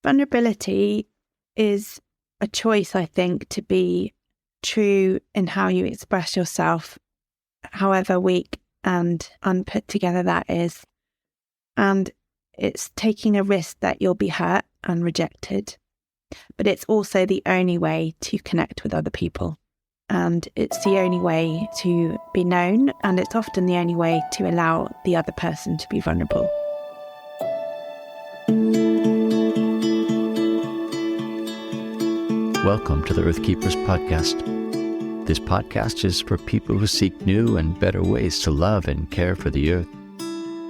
Vulnerability is a choice, I think, to be true in how you express yourself, however weak and unput together that is. And it's taking a risk that you'll be hurt and rejected. But it's also the only way to connect with other people. And it's the only way to be known, and it's often the only way to allow the other person to be vulnerable. Welcome to the Earth Keepers podcast. This podcast is for people who seek new and better ways to love and care for the earth.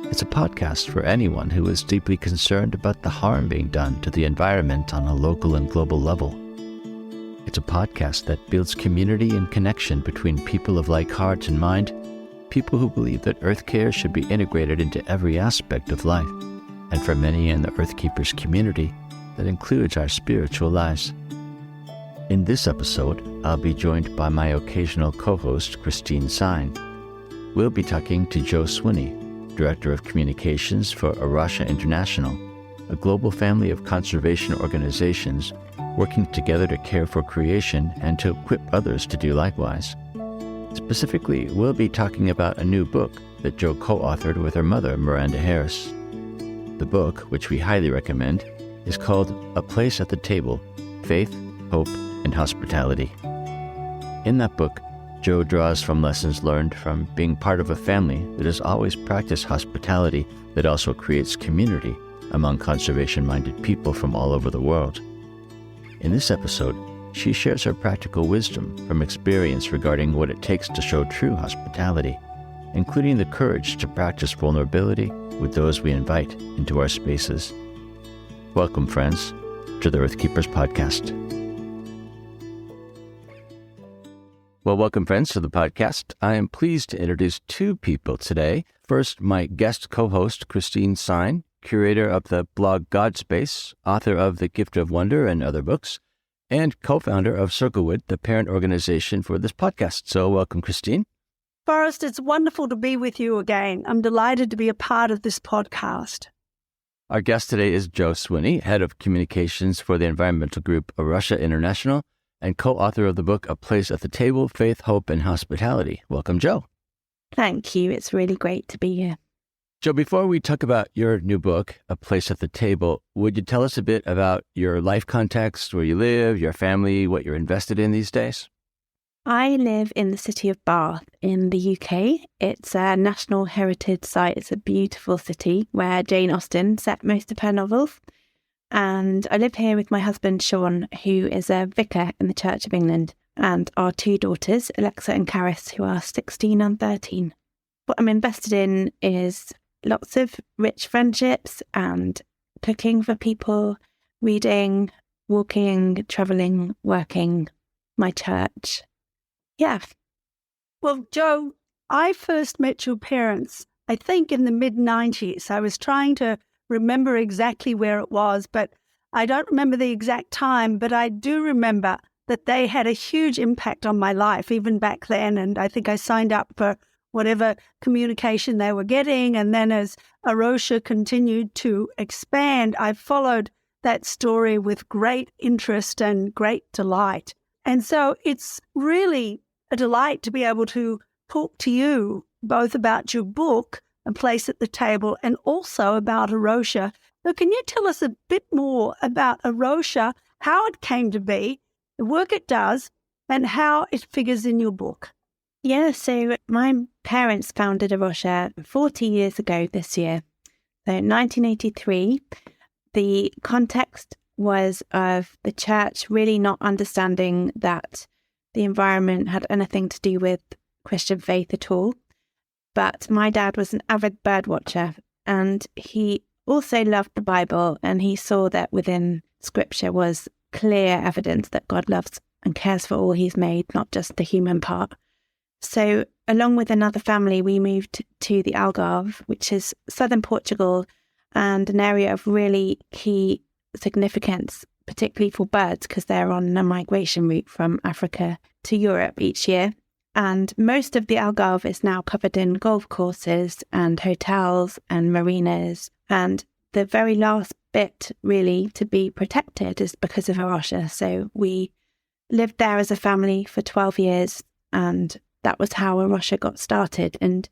It's a podcast for anyone who is deeply concerned about the harm being done to the environment on a local and global level. It's a podcast that builds community and connection between people of like heart and mind, people who believe that earth care should be integrated into every aspect of life, and for many in the Earth Keepers community, that includes our spiritual lives. In this episode, I'll be joined by my occasional co-host, Sine. We'll be talking to Jo Swinney, Director of Communications for A Rocha International, a global family of conservation organizations working together to care for creation and to equip others to do likewise. Specifically, we'll be talking about a new book that Jo co-authored with her mother, Miranda Harris. The book, which we highly recommend, is called A Place at the Table: Faith, Hope, and Hospitality. In that book, Jo draws from lessons learned from being part of a family that has always practiced hospitality that also creates community among conservation-minded people from all over the world. In this episode, she shares her practical wisdom from experience regarding what it takes to show true hospitality, including the courage to practice vulnerability with those we invite into our spaces. Welcome, friends, to the Earth Keepers podcast. Well, welcome, friends, to the podcast. I am pleased to introduce two people today. First, my guest co-host, Sine, curator of the blog Godspace, author of The Gift of Wonder and other books, and co-founder of Circlewood, the parent organization for this podcast. So welcome, Christine. Forrest, it's wonderful to be with you again. I'm delighted to be a part of this podcast. Our guest today is Jo Swinney, head of communications for the environmental group A Rocha International, and co-author of the book A Place at the Table: Faith, Hope, and Hospitality. Welcome, Jo. Thank you. It's really great to be here. Jo, before we talk about your new book, A Place at the Table, would you tell us a bit about your life context, where you live, your family, what you're invested in these days? I live in the city of Bath in the UK. It's a national heritage site. It's a beautiful city where Jane Austen set most of her novels. And I live here with my husband, Sean, who is a vicar in the Church of England, and our two daughters, Alexa and Caris, who are 16 and 13. What I'm invested in is lots of rich friendships and cooking for people, reading, walking, travelling, working, my church. Yeah. Well, Jo, I first met your parents, I think in the mid-90s. I was trying to remember exactly where it was, but I don't remember the exact time, but I do remember that they had a huge impact on my life, even back then. And I think I signed up for whatever communication they were getting. And then as A Rocha continued to expand, I followed that story with great interest and great delight. And so it's really a delight to be able to talk to you both about your book, A Place at the Table, and also about A Rocha. So can you tell us a bit more about A Rocha, how it came to be, the work it does, and how it figures in your book? Yeah, so my parents founded A Rocha 40 years ago this year. So 1983, the context was of the church really not understanding that the environment had anything to do with Christian faith at all. But my dad was an avid bird watcher, and he also loved the Bible, and he saw that within Scripture was clear evidence that God loves and cares for all he's made, not just the human part. So along with another family, we moved to the Algarve, which is southern Portugal, and an area of really key significance, particularly for birds, because they're on a migration route from Africa to Europe each year. And most of the Algarve is now covered in golf courses and hotels and marinas. And the very last bit really to be protected is because of A Rocha. So we lived there as a family for 12 years, and that was how A Rocha got started. And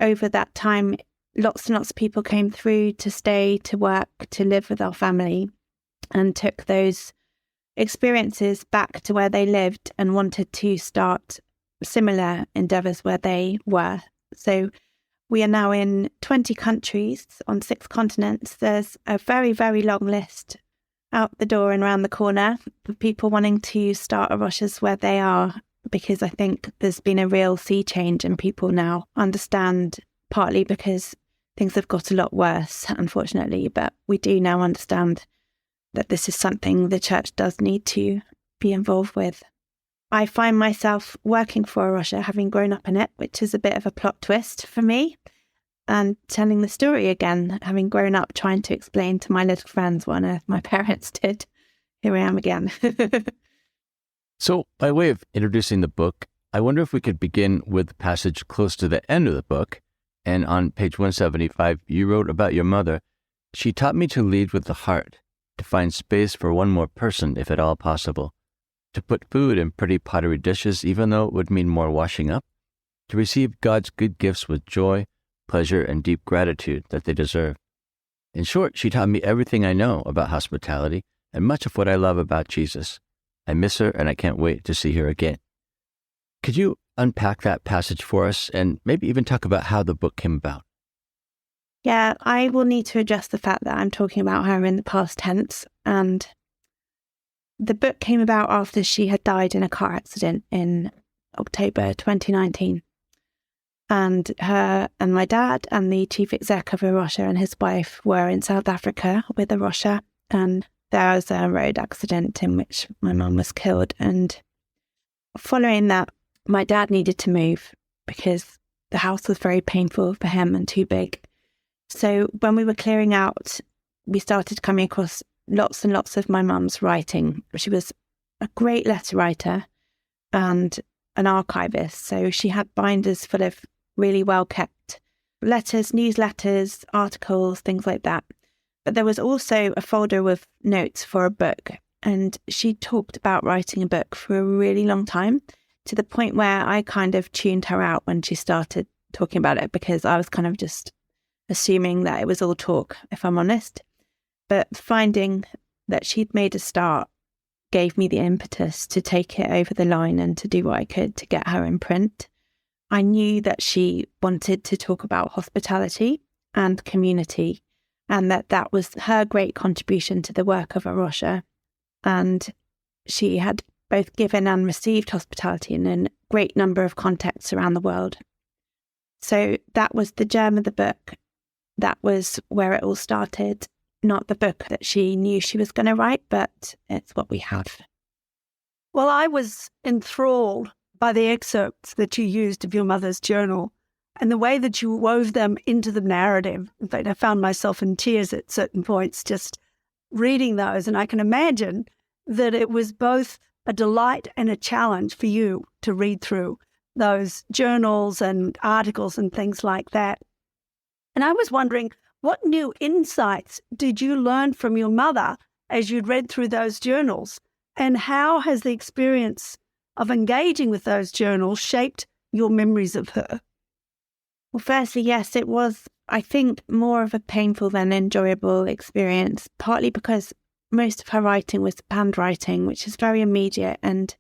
over that time, lots and lots of people came through to stay, to work, to live with our family, and took those experiences back to where they lived and wanted to start similar endeavours where they were. So we are now in 20 countries on 6 continents. There's a very, very long list out the door and around the corner for people wanting to start A Rochas where they are, because I think there's been a real sea change and people now understand, partly because things have got a lot worse, unfortunately, but we do now understand that this is something the church does need to be involved with. I find myself working for A Rocha, having grown up in it, which is a bit of a plot twist for me, and telling the story again, having grown up trying to explain to my little friends what on earth my parents did. Here I am again. So, by way of introducing the book, I wonder if we could begin with the passage close to the end of the book. And on page 175, you wrote about your mother. She taught me to lead with the heart, to find space for one more person if at all possible, to put food in pretty pottery dishes even though it would mean more washing up, to receive God's good gifts with joy, pleasure, and deep gratitude that they deserve. In short, she taught me everything I know about hospitality and much of what I love about Jesus. I miss her and I can't wait to see her again. Could you unpack that passage for us and maybe even talk about how the book came about? Yeah, I will need to address the fact that I'm talking about her in the past tense, and the book came about after she had died in a car accident in October 2019. And her and my dad and the chief exec of A Rocha and his wife were in South Africa with A Rocha, and there was a road accident in which my mum was killed. And following that, my dad needed to move because the house was very painful for him and too big. So when we were clearing out, we started coming across lots and lots of my mum's writing. She was a great letter writer and an archivist. So she had binders full of really well-kept letters, newsletters, articles, things like that. But there was also a folder with notes for a book. And she talked about writing a book for a really long time, to the point where I kind of tuned her out when she started talking about it, because I was kind of just assuming that it was all talk, if I'm honest. But finding that she'd made a start gave me the impetus to take it over the line and to do what I could to get her in print. I knew that she wanted to talk about hospitality and community, and that was her great contribution to the work of A Rocha. And she had both given and received hospitality in a great number of contexts around the world. So that was the germ of the book. That was where it all started. Not the book that she knew she was going to write, but it's what we have. Well, I was enthralled by the excerpts that you used of your mother's journal and the way that you wove them into the narrative. In fact, I found myself in tears at certain points just reading those, and I can imagine that it was both a delight and a challenge for you to read through those journals and articles and things like that. And I was wondering, what new insights did you learn from your mother as you'd read through those journals? And how has the experience of engaging with those journals shaped your memories of her? Well, firstly, yes, it was, I think, more of a painful than enjoyable experience, partly because most of her writing was handwriting, which is very immediate. And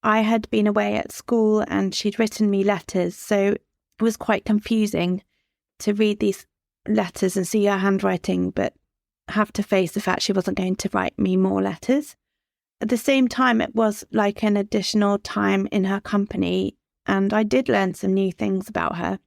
I had been away at school and she'd written me letters. So it was quite confusing to read these letters and see her handwriting, but have to face the fact she wasn't going to write me more letters. At the same time, it was like an additional time in her company, and I did learn some new things about her.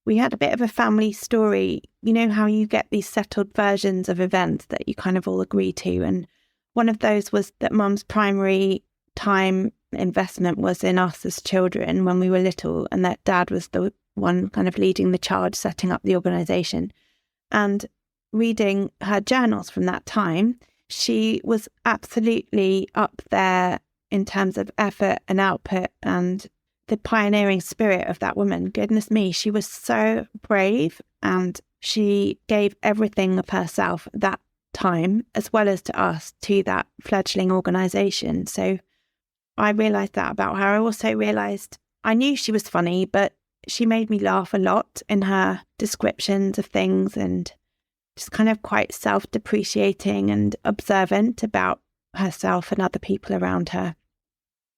We had a bit of a family story. You know how you get these settled versions of events that you kind of all agree to, and one of those was that Mum's primary time investment was in us as children when we were little, and that Dad was the one kind of leading the charge, setting up the organisation. And reading her journals from that time, she was absolutely up there in terms of effort and output and the pioneering spirit of that woman. Goodness me, she was so brave and she gave everything of herself at that time, as well as to us, to that fledgling organisation. So I realised that about her. I also realised I knew she was funny, but she made me laugh a lot in her descriptions of things, and just kind of quite self-depreciating and observant about herself and other people around her.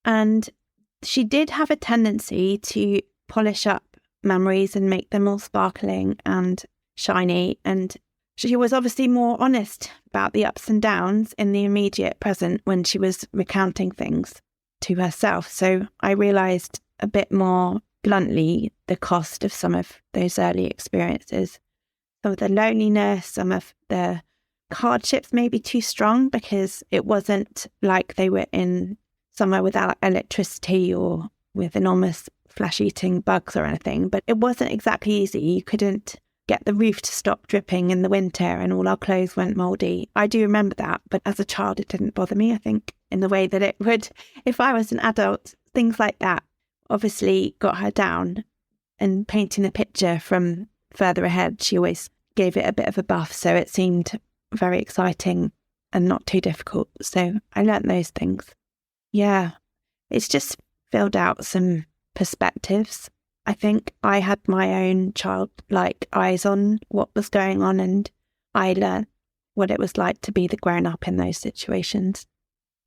And she did have a tendency to polish up memories and make them all sparkling and shiny. And she was obviously more honest about the ups and downs in the immediate present when she was recounting things to herself. So I realised a bit more bluntly the cost of some of those early experiences. Some of the loneliness, some of the hardships may be too strong, because it wasn't like they were in somewhere without electricity or with enormous flesh-eating bugs or anything, but it wasn't exactly easy. You couldn't get the roof to stop dripping in the winter and all our clothes went mouldy. I do remember that, but as a child it didn't bother me, I think, in the way that it would if I was an adult. Things like that obviously got her down, and painting a picture from further ahead, she always gave it a bit of a buff, so it seemed very exciting and not too difficult. So I learnt those things. Yeah, it's just filled out some perspectives. I think I had my own childlike eyes on what was going on, and I learnt what it was like to be the grown-up in those situations.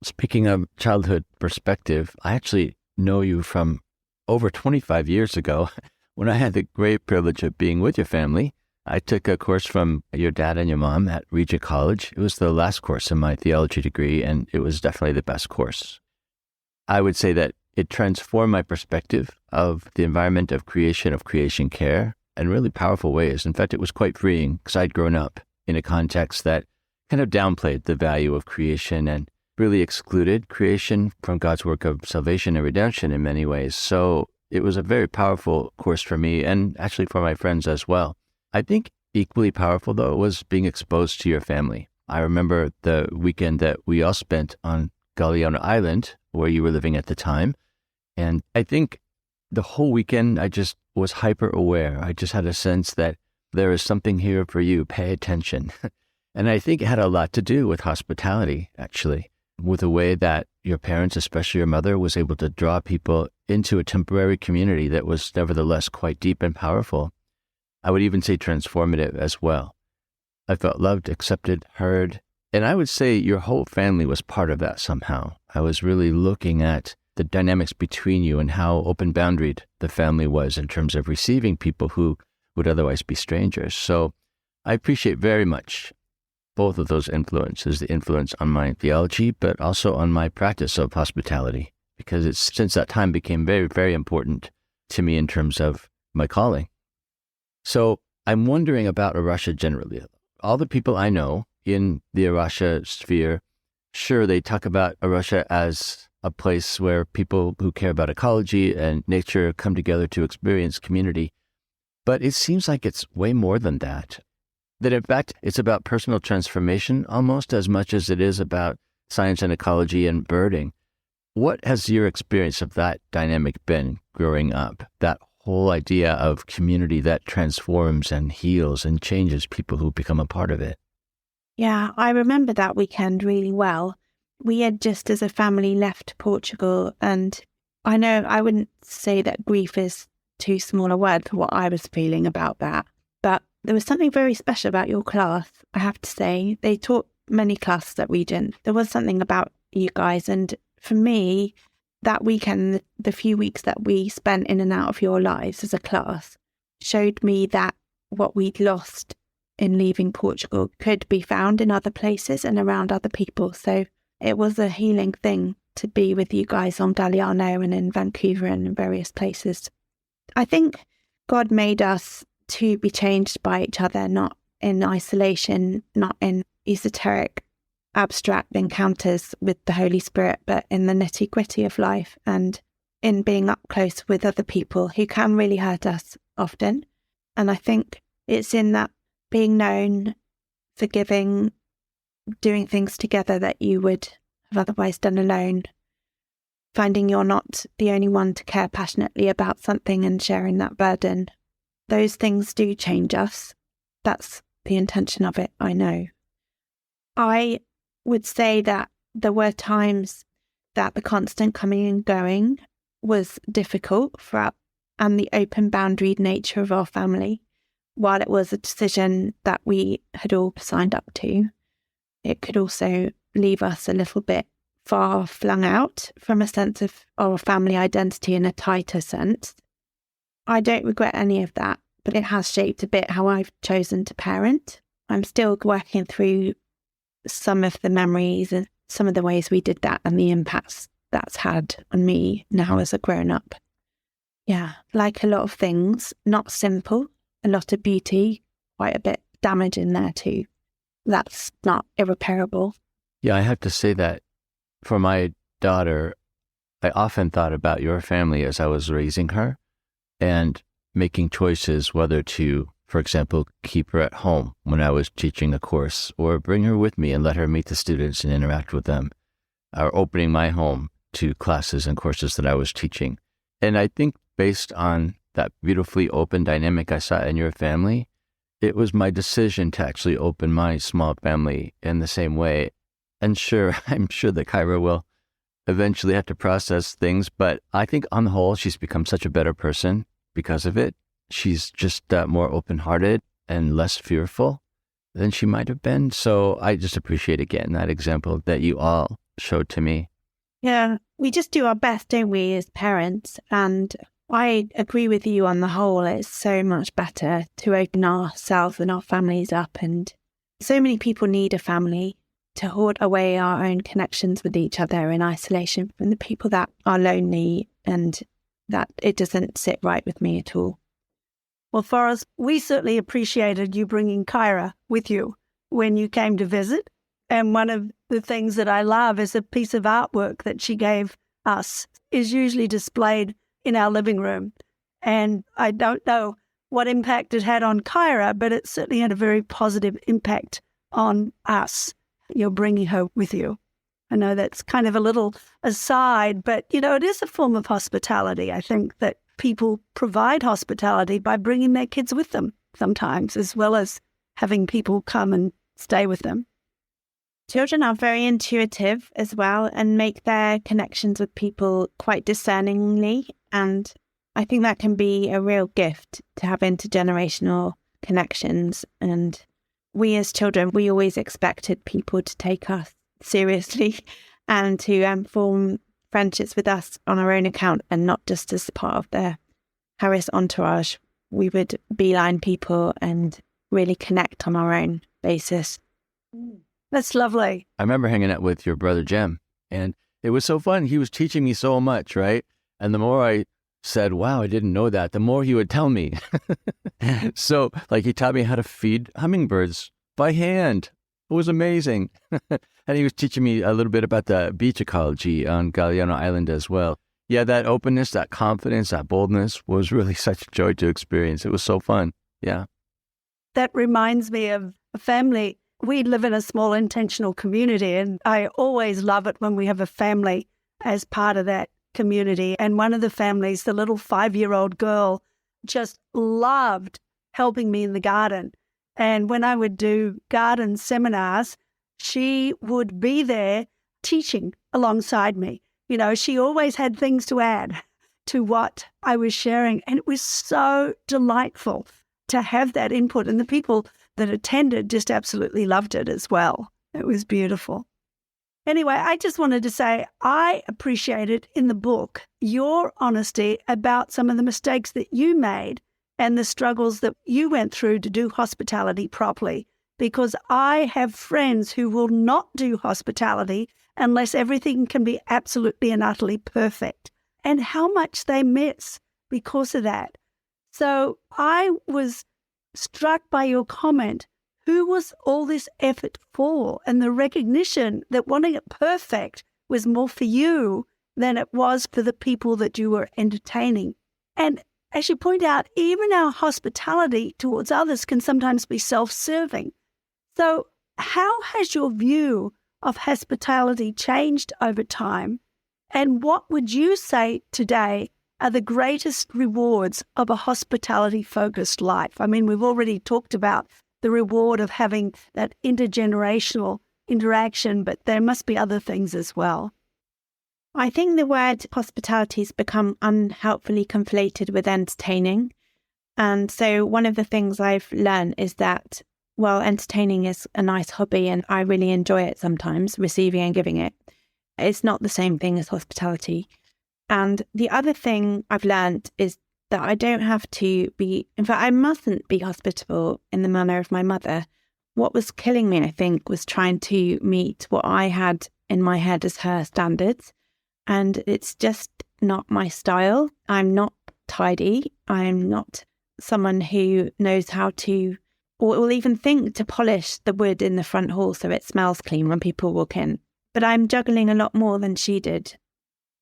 Speaking of childhood perspective, I actually know you from over 25 years ago when I had the great privilege of being with your family. I took a course from your dad and your mom at Regent College. It was the last course in my theology degree, and it was definitely the best course. I would say that it transformed my perspective of the environment of creation care in really powerful ways. In fact, it was quite freeing, because I'd grown up in a context that kind of downplayed the value of creation and really excluded creation from God's work of salvation and redemption in many ways. So it was a very powerful course for me, and actually for my friends as well. I think equally powerful, though, was being exposed to your family. I remember the weekend that we all spent on Galiano Island, where you were living at the time. And I think the whole weekend, I just was hyper aware. I just had a sense that there is something here for you. Pay attention. And I think it had a lot to do with hospitality, actually, with the way that your parents, especially your mother, was able to draw people into a temporary community that was nevertheless quite deep and powerful. I would even say transformative as well. I felt loved, accepted, heard, and I would say your whole family was part of that somehow. I was really looking at the dynamics between you and how open-boundaried the family was in terms of receiving people who would otherwise be strangers. So I appreciate very much both of those influences, the influence on my theology, but also on my practice of hospitality, because it's since that time became very, very important to me in terms of my calling. So I'm wondering about A Rocha generally. All the people I know in the A Rocha sphere, sure, they talk about A Rocha as a place where people who care about ecology and nature come together to experience community. But it seems like it's way more than that. That in fact, it's about personal transformation almost as much as it is about science and ecology and birding. What has your experience of that dynamic been growing up? That whole idea of community that transforms and heals and changes people who become a part of it. Yeah, I remember that weekend really well. We had just as a family left Portugal, and I know I wouldn't say that grief is too small a word for what I was feeling about that, but there was something very special about your class, I have to say. They taught many classes at Regent. There was something about you guys, and for me, that weekend, the few weeks that we spent in and out of your lives as a class showed me that what we'd lost in leaving Portugal could be found in other places and around other people. So it was a healing thing to be with you guys on Galiano and in Vancouver and in various places. I think God made us to be changed by each other, not in isolation, not in esoteric, abstract encounters with the Holy Spirit, but in the nitty-gritty of life and in being up close with other people who can really hurt us often. And I think it's in that being known, forgiving, doing things together that you would have otherwise done alone, finding you're not the only one to care passionately about something and sharing that burden. those things do change us. That's the intention of it, I know. I would say that there were times that the constant coming and going was difficult for us, and the open boundaried nature of our family, while it was a decision that we had all signed up to, it could also leave us a little bit far flung out from a sense of our family identity in a tighter sense. I don't regret any of that, but it has shaped a bit how I've chosen to parent. I'm still working through some of the memories and some of the ways we did that and the impacts that's had on me now as a grown-up. Yeah, like a lot of things, not simple, a lot of beauty, quite a bit damage in there too. That's not irreparable. Yeah, I have to say that for my daughter, I often thought about your family as I was raising her and making choices whether to, for example, keep her at home when I was teaching a course or bring her with me and let her meet the students and interact with them, or opening my home to classes and courses that I was teaching. And I think based on that beautifully open dynamic I saw in your family, it was my decision to actually open my small family in the same way. And sure, I'm sure that Kyra will eventually have to process things, but I think on the whole, she's become such a better person because of it. She's just more open-hearted and less fearful than she might have been. So I just appreciate, again, that example that you all showed to me. Yeah, we just do our best, don't we, as parents? And I agree with you on the whole. It's so much better to open ourselves and our families up. And so many people need a family to hoard away our own connections with each other in isolation from the people that are lonely, and that it doesn't sit right with me at all. Well, Forrest, we certainly appreciated you bringing Kyra with you when you came to visit. And one of the things that I love is a piece of artwork that she gave us is usually displayed in our living room. And I don't know what impact it had on Kyra, but it certainly had a very positive impact on us. You're bringing her with you. I know that's kind of a little aside, but, you know, it is a form of hospitality. I think that people provide hospitality by bringing their kids with them sometimes, as well as having people come and stay with them. Children are very intuitive as well and make their connections with people quite discerningly. And I think that can be a real gift to have intergenerational connections. And we as children, we always expected people to take us seriously and to form friendships with us on our own account and not just as part of the Harris entourage. We would beeline people and really connect on our own basis. That's lovely. I remember hanging out with your brother, Jem, and it was so fun. He was teaching me so much, right? And the more I said, wow, I didn't know that, the more he would tell me. So, like, he taught me how to feed hummingbirds by hand. It was amazing. And he was teaching me a little bit about the beach ecology on Galiano Island as well. Yeah, that openness, that confidence, that boldness was really such a joy to experience. It was so fun. Yeah. That reminds me of a family. We live in a small intentional community, and I always love it when we have a family as part of that community. And one of the families, the little 5-year-old girl, just loved helping me in the garden. And when I would do garden seminars, she would be there teaching alongside me. You know, she always had things to add to what I was sharing. And it was so delightful to have that input. And the people that attended just absolutely loved it as well. It was beautiful. Anyway, I just wanted to say I appreciated in the book your honesty about some of the mistakes that you made and the struggles that you went through to do hospitality properly, because I have friends who will not do hospitality unless everything can be absolutely and utterly perfect, and how much they miss because of that. So I was struck by your comment, who was all this effort for? And the recognition that wanting it perfect was more for you than it was for the people that you were entertaining. And as you point out, even our hospitality towards others can sometimes be self-serving. So how has your view of hospitality changed over time? And what would you say today are the greatest rewards of a hospitality-focused life. I mean, we've already talked about the reward of having that intergenerational interaction, but there must be other things as well. I think the word hospitality has become unhelpfully conflated with entertaining. And so one of the things I've learned is that, well, entertaining is a nice hobby and I really enjoy it sometimes, receiving and giving it. It's not the same thing as hospitality. And the other thing I've learned is that I don't have to be, in fact, I mustn't be hospitable in the manner of my mother. What was killing me, I think, was trying to meet what I had in my head as her standards. And it's just not my style. I'm not tidy. I'm not someone who knows how to, or will even think to polish the wood in the front hall so it smells clean when people walk in. But I'm juggling a lot more than she did,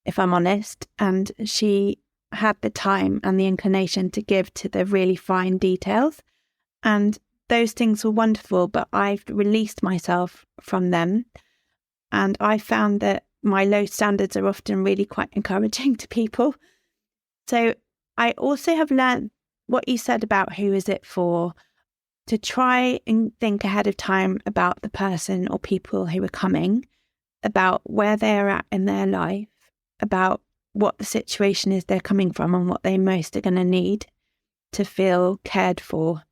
if I'm honest. And she had the time and the inclination to give to the really fine details. And those things were wonderful, but I've released myself from them. And I found that my low standards are often really quite encouraging to people. So I also have learned what you said about who is it for, to try and think ahead of time about the person or people who are coming, about where they're at in their life, about what the situation is they're coming from and what they most are going to need to feel cared for.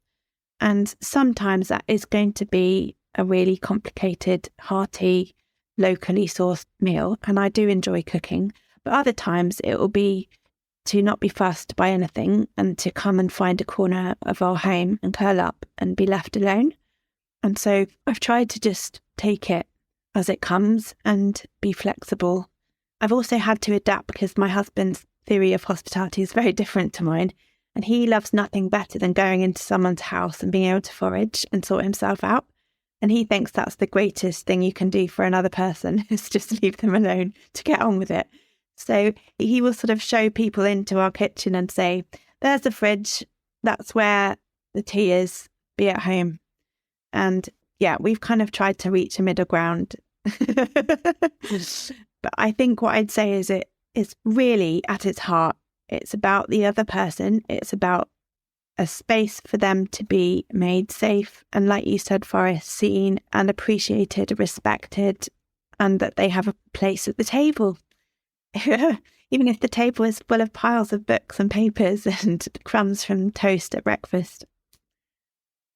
And sometimes that is going to be a really complicated, hearty, locally sourced meal. And I do enjoy cooking. But other times it will be to not be fussed by anything and to come and find a corner of our home and curl up and be left alone. And so I've tried to just take it as it comes and be flexible. I've also had to adapt because my husband's theory of hospitality is very different to mine. And he loves nothing better than going into someone's house and being able to forage and sort himself out. And he thinks that's the greatest thing you can do for another person, is just leave them alone to get on with it. So he will sort of show people into our kitchen and say, there's the fridge, that's where the tea is, be at home. And yeah, we've kind of tried to reach a middle ground. But I think what I'd say is it is really at its heart, it's about the other person. It's about a space for them to be made safe. And like you said, Forrest, seen and appreciated, respected, and that they have a place at the table. Even if the table is full of piles of books and papers and crumbs from toast at breakfast.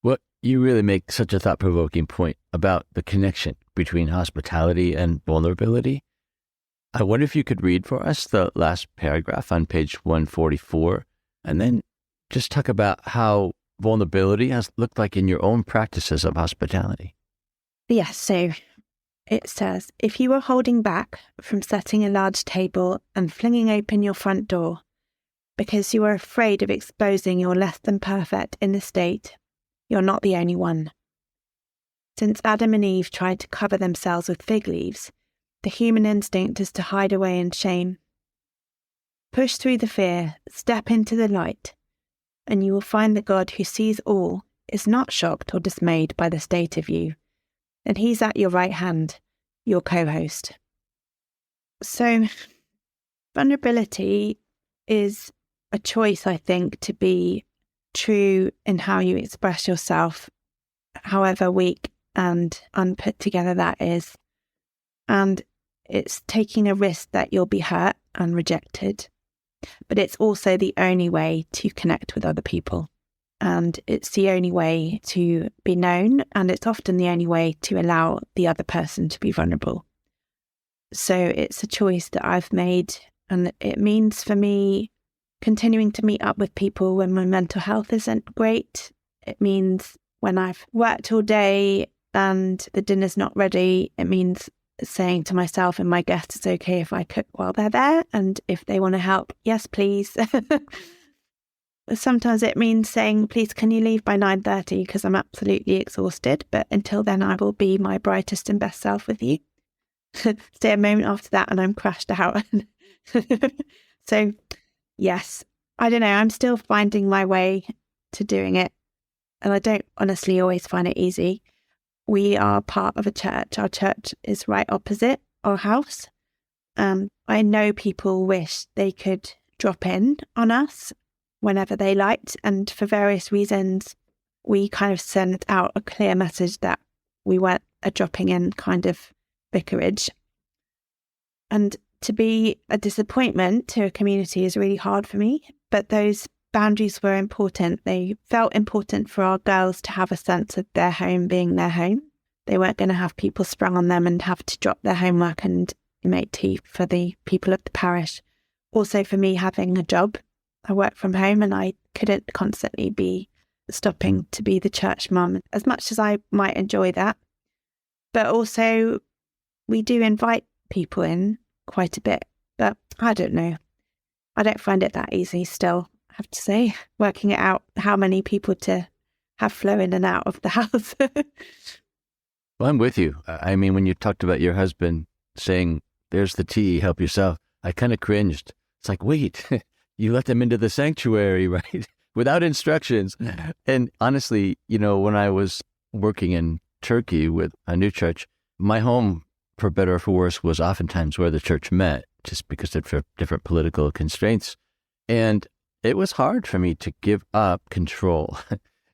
Well, you really make such a thought-provoking point about the connection between hospitality and vulnerability. I wonder if you could read for us the last paragraph on page 144, and then just talk about how vulnerability has looked like in your own practices of hospitality. Yes, so it says, if you are holding back from setting a large table and flinging open your front door because you are afraid of exposing your less than perfect inner state, you're not the only one. Since Adam and Eve tried to cover themselves with fig leaves, the human instinct is to hide away in shame. Push through the fear, step into the light, and you will find that God, who sees all, is not shocked or dismayed by the state of you, and he's at your right hand, your co-host. So, vulnerability is a choice, I think, to be true in how you express yourself, however weak and unput together that is. And it's taking a risk that you'll be hurt and rejected. But it's also the only way to connect with other people. And it's the only way to be known. And it's often the only way to allow the other person to be vulnerable. So it's a choice that I've made. And it means for me continuing to meet up with people when my mental health isn't great. It means when I've worked all day and the dinner's not ready, it means saying to myself and my guests, it's okay if I cook while they're there, and if they want to help, yes please. Sometimes it means saying, please can you leave by 9:30 because I'm absolutely exhausted, but until then I will be my brightest and best self with you. Stay a moment after that and I'm crashed out. So yes, I don't know, I'm still finding my way to doing it, and I don't honestly always find it easy. We are part of a church. Our church is right opposite our house. I know people wish they could drop in on us whenever they liked. And for various reasons, we kind of sent out a clear message that we weren't a dropping in kind of vicarage. And to be a disappointment to a community is really hard for me, but those boundaries were important. They felt important for our girls to have a sense of their home being their home. They weren't going to have people sprung on them and have to drop their homework and make tea for the people of the parish. Also for me having a job, I work from home and I couldn't constantly be stopping to be the church mum as much as I might enjoy that. But also we do invite people in quite a bit, but I don't know. I don't find it that easy still, I have to say, working it out how many people to have flow in and out of the house. Well, I'm with you. I mean, when you talked about your husband saying, there's the tea, help yourself, I kind of cringed. It's like, wait, you let them into the sanctuary, right? Without instructions. And honestly, when I was working in Turkey with a new church, my home, for better or for worse, was oftentimes where the church met, just because of different political constraints. And it was hard for me to give up control,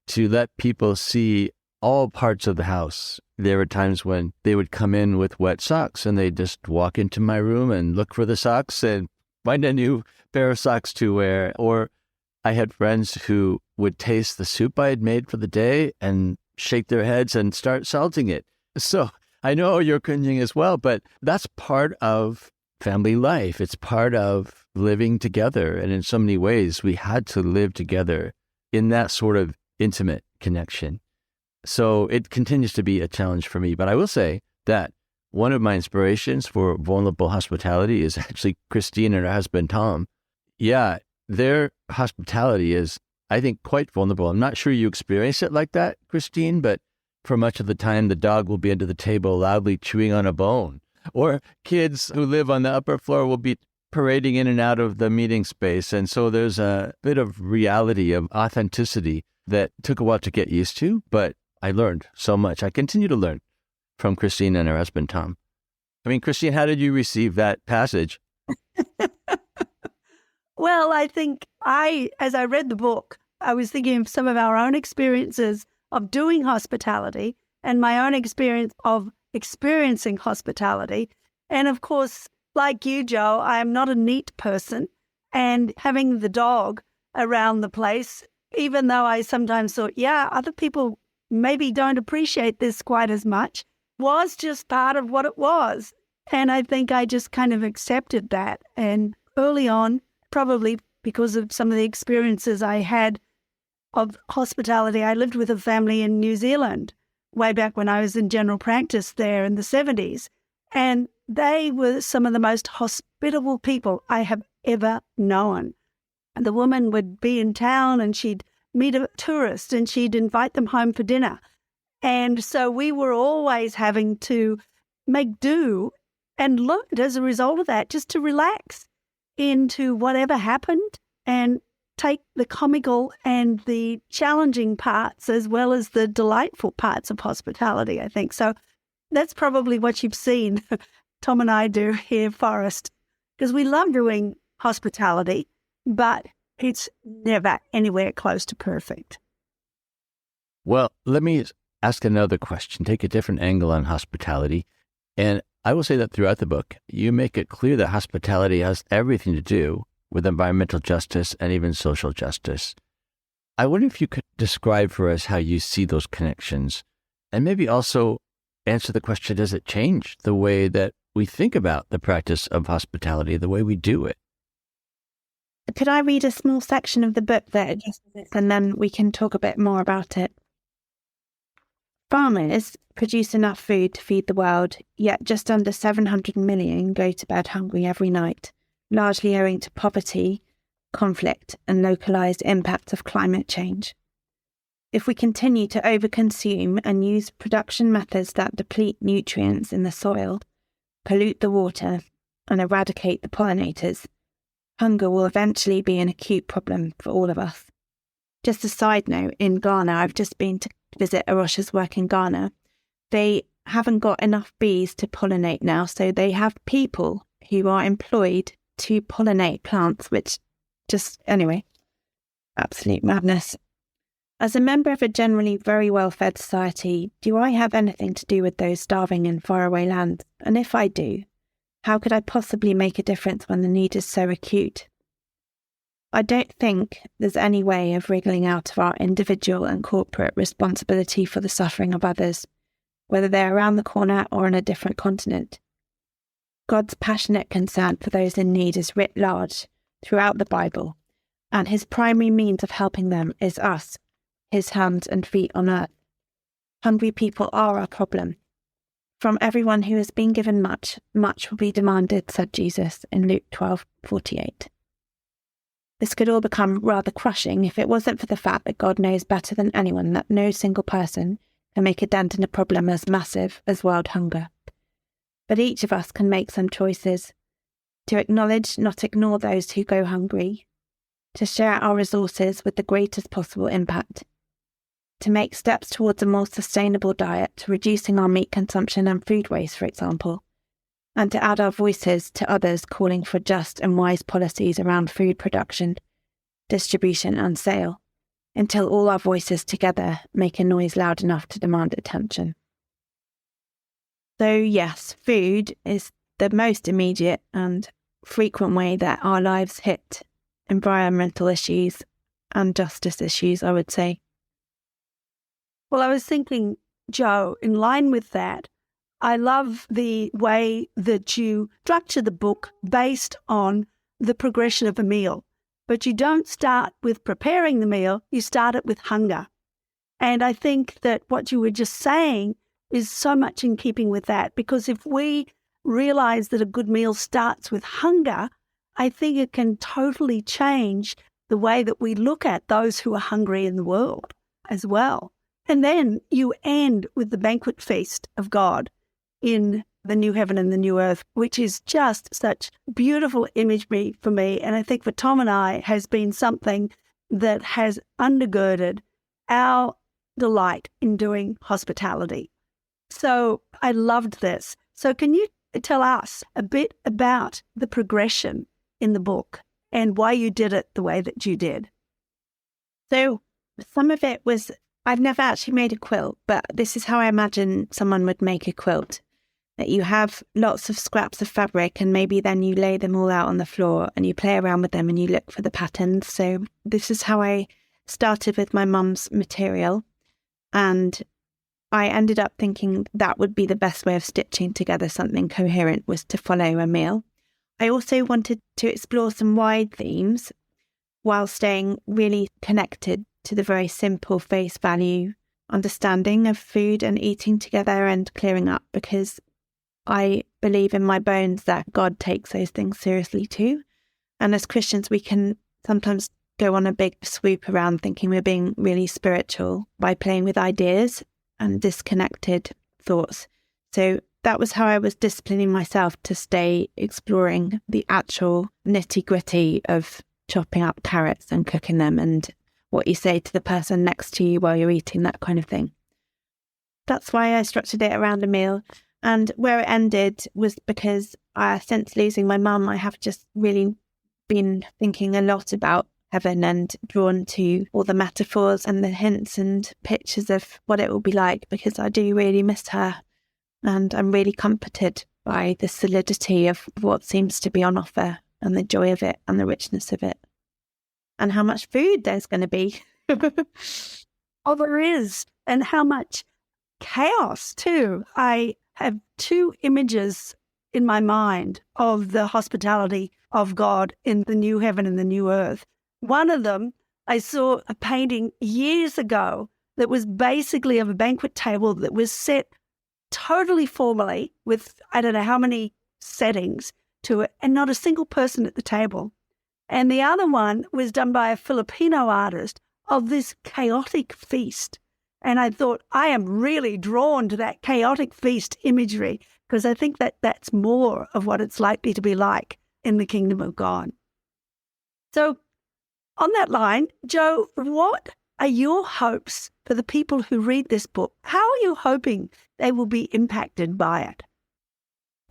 to let people see all parts of the house. There were times when they would come in with wet socks and they'd just walk into my room and look for the socks and find a new pair of socks to wear. Or I had friends who would taste the soup I had made for the day and shake their heads and start salting it. So I know you're cringing as well, but that's part of family life. It's part of living together. And in so many ways, we had to live together in that sort of intimate connection. So it continues to be a challenge for me. But I will say that one of my inspirations for vulnerable hospitality is actually Christine and her husband, Tom. Yeah, their hospitality is, I think, quite vulnerable. I'm not sure you experience it like that, Christine, but for much of the time, the dog will be under the table loudly chewing on a bone. Or kids who live on the upper floor will be parading in and out of the meeting space. And so there's a bit of reality, of authenticity that took a while to get used to, but I learned so much. I continue to learn from Christine and her husband, Tom. I mean, Christine, how did you receive that passage? Well, I think as I read the book, I was thinking of some of our own experiences of doing hospitality and my own experience of experiencing hospitality. And of course, like you, Jo, I am not a neat person. And having the dog around the place, even though I sometimes thought, other people maybe don't appreciate this quite as much, was just part of what it was. And I think I just kind of accepted that. And early on, probably because of some of the experiences I had of hospitality, I lived with a family in New Zealand way back when I was in general practice there in the 70s. And they were some of the most hospitable people I have ever known. And the woman would be in town and she'd meet a tourist and she'd invite them home for dinner. And so we were always having to make do and learned as a result of that just to relax into whatever happened and take the comical and the challenging parts as well as the delightful parts of hospitality, I think. So that's probably what you've seen Tom and I do here, Forrest, because we love doing hospitality, but it's never anywhere close to perfect. Well, let me ask another question, take a different angle on hospitality. And I will say that throughout the book, you make it clear that hospitality has everything to do with environmental justice and even social justice. I wonder if you could describe for us how you see those connections and maybe also answer the question, does it change the way that we think about the practice of hospitality, the way we do it? Could I read a small section of the book that addresses this, and then we can talk a bit more about it? Farmers produce enough food to feed the world, yet just under 700 million go to bed hungry every night, largely owing to poverty, conflict, and localised impacts of climate change. If we continue to overconsume and use production methods that deplete nutrients in the soil, pollute the water, and eradicate the pollinators, hunger will eventually be an acute problem for all of us. Just a side note, in Ghana, I've just been to visit A Rocha's work in Ghana. They haven't got enough bees to pollinate now, so they have people who are employed to pollinate plants, which Anyway, absolute madness. As a member of a generally very well-fed society, do I have anything to do with those starving in faraway lands? And if I do, how could I possibly make a difference when the need is so acute? I don't think there's any way of wriggling out of our individual and corporate responsibility for the suffering of others, whether they're around the corner or on a different continent. God's passionate concern for those in need is writ large throughout the Bible, and his primary means of helping them is us, his hands and feet on earth. Hungry people are our problem. From everyone who has been given much, much will be demanded, said Jesus in Luke 12:48. This could all become rather crushing if it wasn't for the fact that God knows better than anyone that no single person can make a dent in a problem as massive as world hunger. But each of us can make some choices: to acknowledge, not ignore those who go hungry, to share our resources with the greatest possible impact, to make steps towards a more sustainable diet, reducing our meat consumption and food waste, for example, and to add our voices to others calling for just and wise policies around food production, distribution and sale, until all our voices together make a noise loud enough to demand attention. So yes, food is the most immediate and frequent way that our lives hit environmental issues and justice issues, I would say. Well, I was thinking, Jo, in line with that, I love the way that you structure the book based on the progression of a meal. But you don't start with preparing the meal, you start it with hunger. And I think that what you were just saying is so much in keeping with that, because if we realize that a good meal starts with hunger, I think it can totally change the way that we look at those who are hungry in the world as well. And then you end with the banquet feast of God in the new heaven and the new earth, which is just such beautiful imagery for me. And I think for Tom and I has been something that has undergirded our delight in doing hospitality. So I loved this. So can you tell us a bit about the progression in the book and why you did it the way that you did? So some of it was, I've never actually made a quilt, but this is how I imagine someone would make a quilt. That you have lots of scraps of fabric and maybe then you lay them all out on the floor and you play around with them and you look for the patterns. So this is how I started with my mum's material, and I ended up thinking that would be the best way of stitching together something coherent, was to follow a meal. I also wanted to explore some wide themes while staying really connected to the very simple face value understanding of food and eating together and clearing up, because I believe in my bones that God takes those things seriously too. And as Christians, we can sometimes go on a big swoop around thinking we're being really spiritual by playing with ideas and disconnected thoughts. So that was how I was disciplining myself to stay exploring the actual nitty-gritty of chopping up carrots and cooking them and what you say to the person next to you while you're eating, that kind of thing. That's why I structured it around a meal. And where it ended was because since losing my mum, I have just really been thinking a lot about heaven and drawn to all the metaphors and the hints and pictures of what it will be like, because I do really miss her. And I'm really comforted by the solidity of what seems to be on offer and the joy of it and the richness of it. And how much food there's going to be. Oh, there is. And how much chaos too. I have two images in my mind of the hospitality of God in the new heaven and the new earth. One of them, I saw a painting years ago that was basically of a banquet table that was set totally formally with, I don't know how many settings to it, and not a single person at the table. And the other one was done by a Filipino artist of this chaotic feast. And I thought, I am really drawn to that chaotic feast imagery, because I think that that's more of what it's likely to be like in the kingdom of God. So on that line, Jo, what are your hopes for the people who read this book? How are you hoping they will be impacted by it?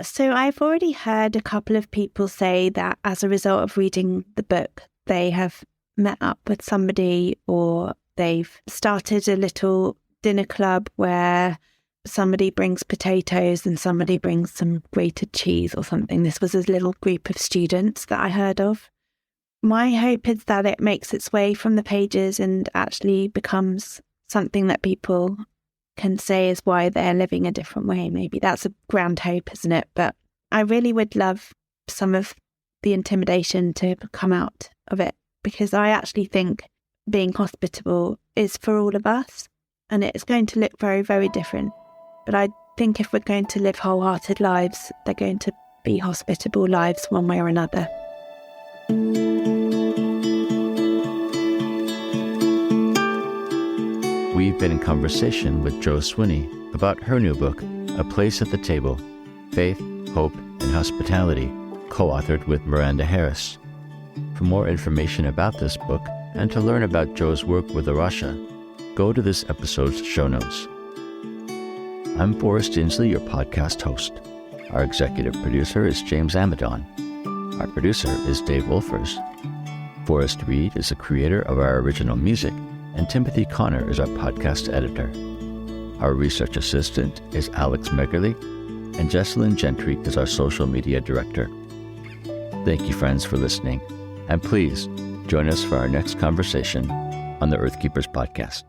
So I've already heard a couple of people say that as a result of reading the book, they have met up with somebody, or they've started a little dinner club where somebody brings potatoes and somebody brings some grated cheese or something. This was a little group of students that I heard of. My hope is that it makes its way from the pages and actually becomes something that people can say is why they're living a different way. Maybe that's a grand hope, isn't it? But I really would love some of the intimidation to come out of it, because I actually think being hospitable is for all of us, and it's going to look very, very different. But I think if we're going to live wholehearted lives, they're going to be hospitable lives one way or another. We've been in conversation with Jo Swinney about her new book, A Place at the Table, Faith, Hope, and Hospitality, co-authored with Miranda Harris. For more information about this book and to learn about Jo's work with A Rocha, go to this episode's show notes. I'm Forrest Inslee, your podcast host. Our executive producer is James Amadon. Our producer is Dave Wolfers. Forrest Reed is the creator of our original music, and Timothy Connor is our podcast editor. Our research assistant is Alex Megerly, and Jessalyn Gentry is our social media director. Thank you, friends, for listening, and please join us for our next conversation on the Earthkeepers podcast.